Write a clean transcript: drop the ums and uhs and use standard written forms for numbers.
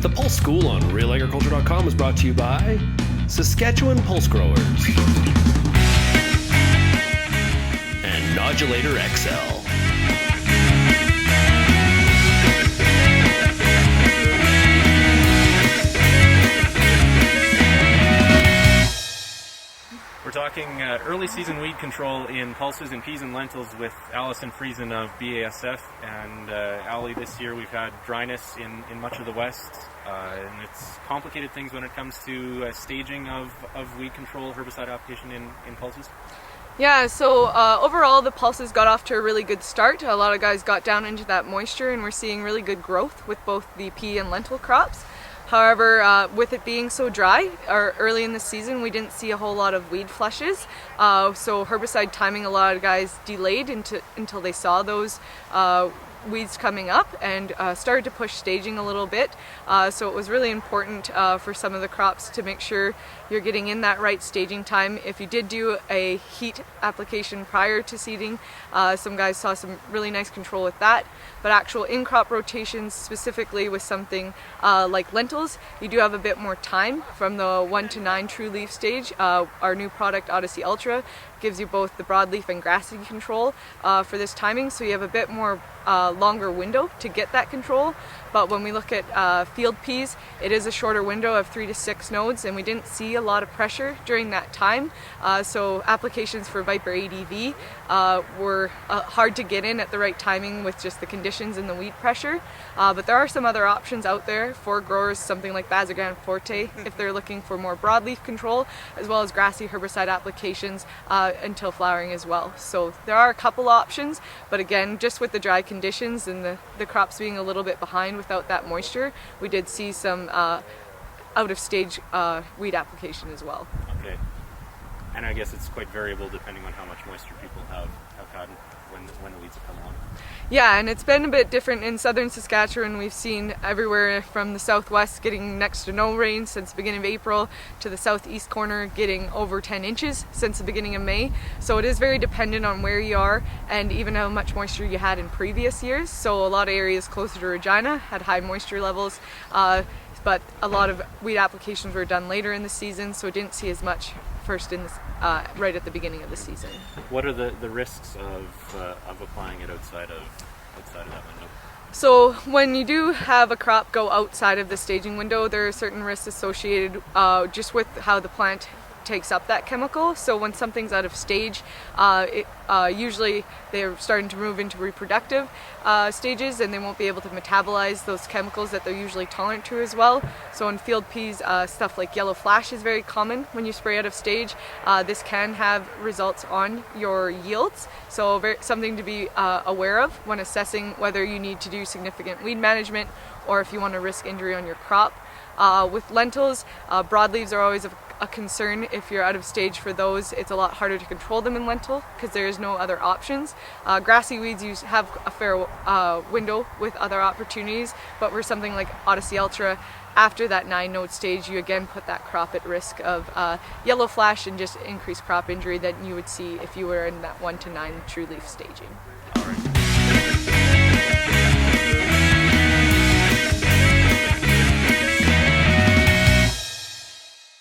The Pulse School on RealAgriculture.com is brought to you by Saskatchewan Pulse Growers and Nodulator XL. We're talking early season weed control in pulses and peas and lentils with Allison Friesen of BASF. And Allie, this year we've had dryness in much of the west, and it's complicated things when it comes to staging of weed control herbicide application in pulses. Yeah, so overall the pulses got off to a really good start. A lot of guys got down into that moisture, and we're seeing really good growth with both the pea and lentil crops. However, with it being so dry, early in the season, we didn't see a whole lot of weed flushes. So herbicide timing, a lot of guys delayed until they saw those weeds coming up and started to push staging a little bit. So it was really important for some of the crops to make sure you're getting in that right staging time. If you did do a heat application prior to seeding, some guys saw some really nice control with that. But actual in-crop rotations, specifically with something like lentils, you do have a bit more time from the 1 to 9 true leaf stage. Our new product, Odyssey Ultra, gives you both the broadleaf and grassy control for this timing, so you have a bit more longer window to get that control. But when we look at field peas, it is a shorter window of 3 to 6 nodes, and we didn't see a lot of pressure during that time. So applications for Viper ADV were hard to get in at the right timing with just the conditions and the weed pressure. But there are some other options out there for growers, something like Bazagram Forte, if they're looking for more broadleaf control, as well as grassy herbicide applications until flowering as well. So there are a couple options, but again, just with the dry conditions and the crops being a little bit behind without that moisture, we did see some out of stage weed application as well. Okay. And I guess it's quite variable depending on how much moisture people have had when the weeds have come along. Yeah, and it's been a bit different in southern Saskatchewan. We've seen everywhere from the southwest getting next to no rain since the beginning of April to the southeast corner getting over 10 inches since the beginning of May. So it is very dependent on where you are and even how much moisture you had in previous years. So a lot of areas closer to Regina had high moisture levels, but a lot of weed applications were done later in the season, so didn't see as much first in this, right at the beginning of the season. What are the risks of applying it outside of that window? So when you do have a crop go outside of the staging window, there are certain risks associated just with how the plant takes up that chemical. So when something's out of stage, usually they're starting to move into reproductive stages, and they won't be able to metabolize those chemicals that they're usually tolerant to as well. So in field peas, stuff like yellow flash is very common when you spray out of stage. This can have results on your yields, so something to be aware of when assessing whether you need to do significant weed management or if you want to risk injury on your crop. With lentils, broadleaves are always a concern. If you're out of stage for those, it's a lot harder to control them in lentil because there is no other options. Grassy weeds have a fair window with other opportunities, but for something like Odyssey Ultra, after that 9-node stage, you again put that crop at risk of yellow flash and just increased crop injury that you would see if you were in that 1 to 9 true leaf staging. All right.